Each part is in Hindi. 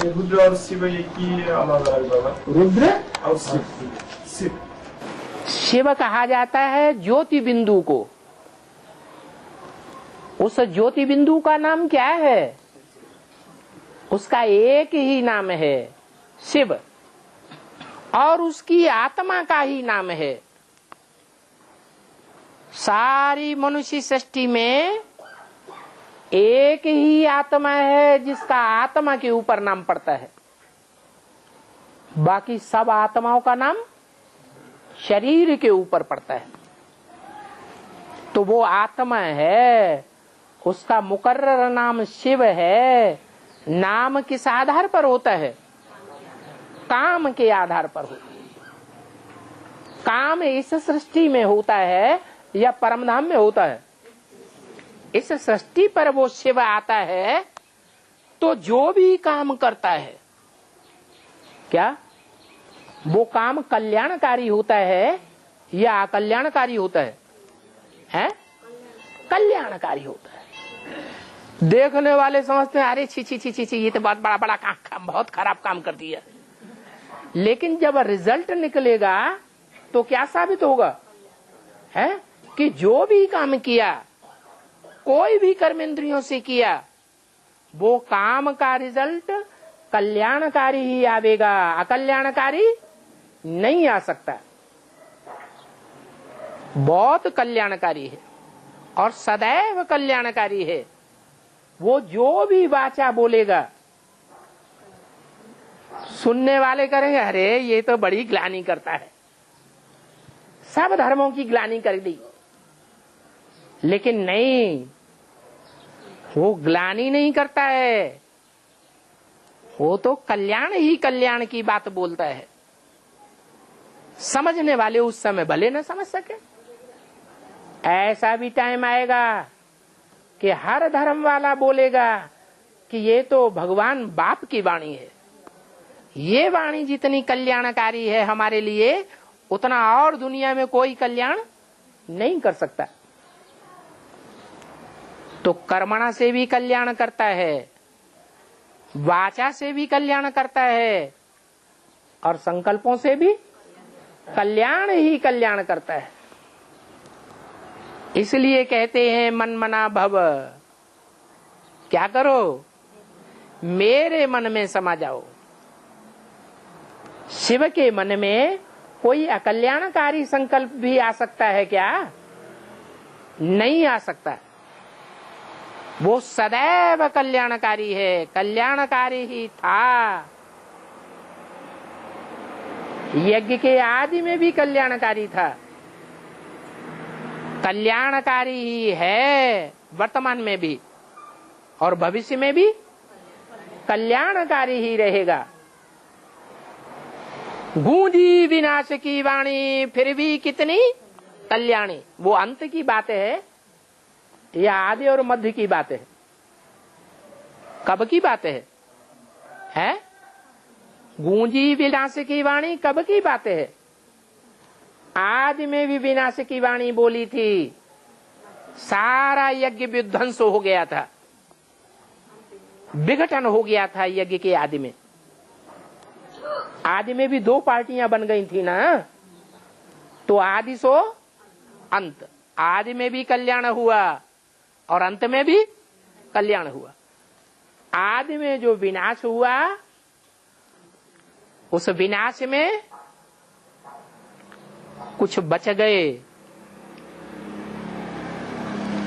रुद्र और शिव एक ही अलग अलग बाबा। रुद्र और शिव शिव शिव कहा जाता है ज्योति बिंदु को। उस ज्योति बिंदु का नाम क्या है? उसका एक ही नाम है शिव, और उसकी आत्मा का ही नाम है। सारी मनुष्य सृष्टि में एक ही आत्मा है जिसका आत्मा के ऊपर नाम पड़ता है। बाकी सब आत्माओं का नाम शरीर के ऊपर पड़ता है। तो वो आत्मा है, उसका मुकर्रर नाम शिव है। नाम किस आधार पर होता है? काम के आधार पर होता है। काम इस सृष्टि में होता है या परमधाम में होता है? इस सृष्टि पर वो शिव आता है तो जो भी काम करता है, क्या वो काम कल्याणकारी होता है या अकल्याणकारी होता है? हैं? कल्याणकारी होता है। देखने वाले समझते हैं अरे छी छी छी छी छी, ये तो बहुत बड़ा बड़ा काम, बहुत खराब काम कर दिया। लेकिन जब रिजल्ट निकलेगा तो क्या साबित होगा? है कि जो भी काम किया, कोई भी कर्म इंद्रियों से किया, वो काम का रिजल्ट कल्याणकारी ही आवेगा, अकल्याणकारी नहीं आ सकता। बहुत कल्याणकारी है और सदैव कल्याणकारी है। वो जो भी वाचा बोलेगा, सुनने वाले करेंगे अरे ये तो बड़ी ग्लानि करता है, सब धर्मों की ग्लानि कर दी। लेकिन नहीं, वो ग्लानि नहीं करता है, वो तो कल्याण ही कल्याण की बात बोलता है। समझने वाले उस समय भले न समझ सके। ऐसा भी टाइम आएगा कि हर धर्म वाला बोलेगा कि ये तो भगवान बाप की वाणी है, ये वाणी जितनी कल्याणकारी है हमारे लिए, उतना और दुनिया में कोई कल्याण नहीं कर सकता। तो कर्मणा से भी कल्याण करता है, वाचा से भी कल्याण करता है, और संकल्पों से भी कल्याण ही कल्याण करता है। इसलिए कहते हैं मन मना भव, क्या करो? मेरे मन में समा जाओ। शिव के मन में कोई अकल्याणकारी संकल्प भी आ सकता है क्या? नहीं आ सकता। वो सदैव कल्याणकारी है, कल्याणकारी ही था। यज्ञ के आदि में भी कल्याणकारी था, कल्याणकारी ही है वर्तमान में भी, और भविष्य में भी कल्याणकारी ही रहेगा। गूंजी विनाश की वाणी फिर भी कितनी कल्याणी। वो अंत की बात है या आदि और मध्य की बात है? कब की बात है? हैं? गूंजी विनाश की वाणी कब की बात है? आदि में भी विनाश की वाणी बोली थी, सारा यज्ञ विध्वंस हो गया था, विघटन हो गया था यज्ञ के आदि में। आदि में भी दो पार्टियां बन गई थी ना, तो आदि सो अंत। आदि में भी कल्याण हुआ और अंत में भी कल्याण हुआ। आदि में जो विनाश हुआ, उस विनाश में कुछ बच गए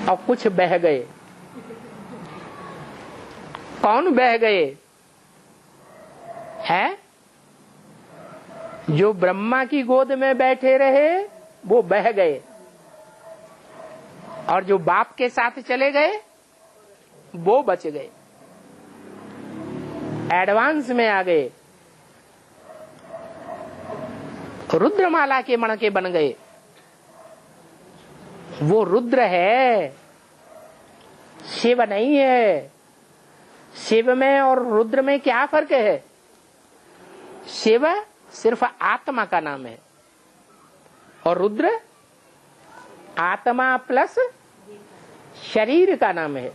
और कुछ बह गए। कौन बह गए? है जो ब्रह्मा की गोद में बैठे रहे वो बह गए, और जो बाप के साथ चले गए वो बच गए, एडवांस में आ गए, रुद्रमाला के मणके बन गए। वो रुद्र है, शिव नहीं है। शिव में और रुद्र में क्या फर्क है? शिव सिर्फ आत्मा का नाम है, और रुद्र आत्मा प्लस शरीर का नाम है।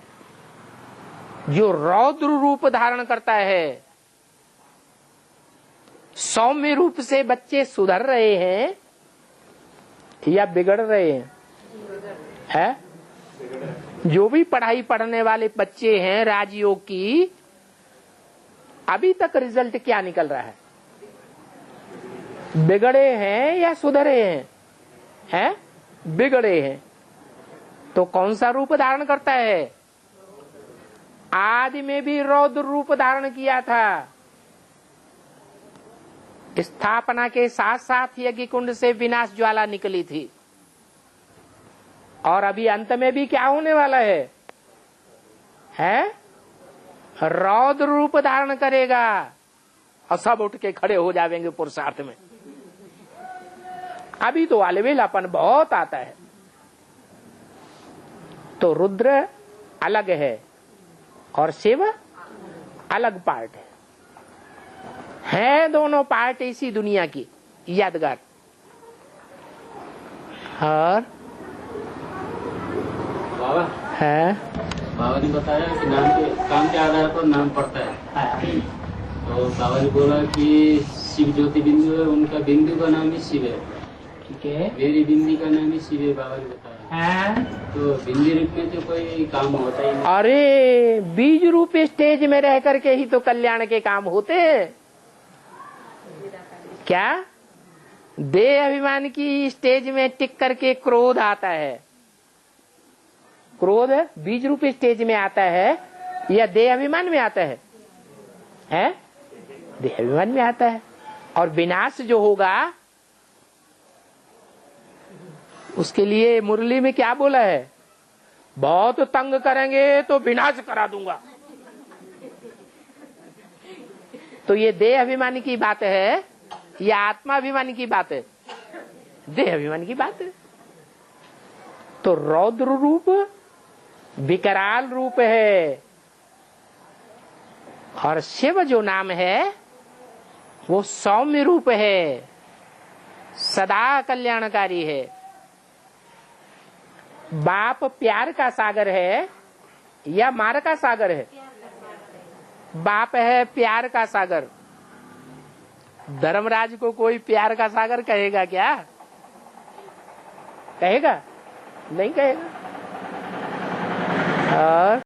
जो रौद्र रूप धारण करता है सौम्य रूप से बच्चे सुधर रहे हैं या बिगड़ रहे हैं? है? जो भी पढ़ाई पढ़ने वाले बच्चे हैं राजयोग की, अभी तक रिजल्ट क्या निकल रहा है? बिगड़े हैं या सुधरे हैं? हैं? बिगड़े हैं। तो कौन सा रूप धारण करता है? आदि में भी रौद्र रूप धारण किया था। स्थापना के साथ साथ यज्ञ कुंड से विनाश ज्वाला निकली थी, और अभी अंत में भी क्या होने वाला है? रौद्र रूप धारण करेगा, और सब उठ के खड़े हो जाएंगे पुरुषार्थ में। अभी तो अलवेलापन बहुत आता है। तो रुद्र अलग है और शिव अलग पार्ट है दोनों पार्ट इसी दुनिया की यादगार। और बाबा है बाबा ने बताया कि नाम के काम के आधार पर नाम पड़ता है। तो बाबा ने बोला कि शिव ज्योति बिंदु है, उनका बिंदु का नाम ही शिव है। ठीक है, मेरी बिंदी का नाम ही शिव है, बाबा ने बताया। तो बिंदी रूप में तो कोई काम होता ही नहीं। अरे बीज रूप स्टेज में रह करके ही तो कल्याण के काम होते हैं। क्या देह अभिमान की स्टेज में टिक करके क्रोध आता है? क्रोध बीज रूप स्टेज में आता है या देह अभिमान में आता है? देह अभिमान में आता है। और विनाश जो होगा उसके लिए मुरली में क्या बोला है? बहुत तंग करेंगे तो विनाश करा दूंगा। तो ये देह अभिमानी की बात है या आत्मा अभिमानी की बात है? देह अभिमानी की बात है। तो रौद्र रूप विकराल रूप है, और शिव जो नाम है वो सौम्य रूप है, सदा कल्याणकारी है। बाप प्यार का सागर है या मार का सागर है? बाप है प्यार का सागर। धर्मराज को कोई प्यार का सागर कहेगा क्या? कहेगा? नहीं कहेगा। और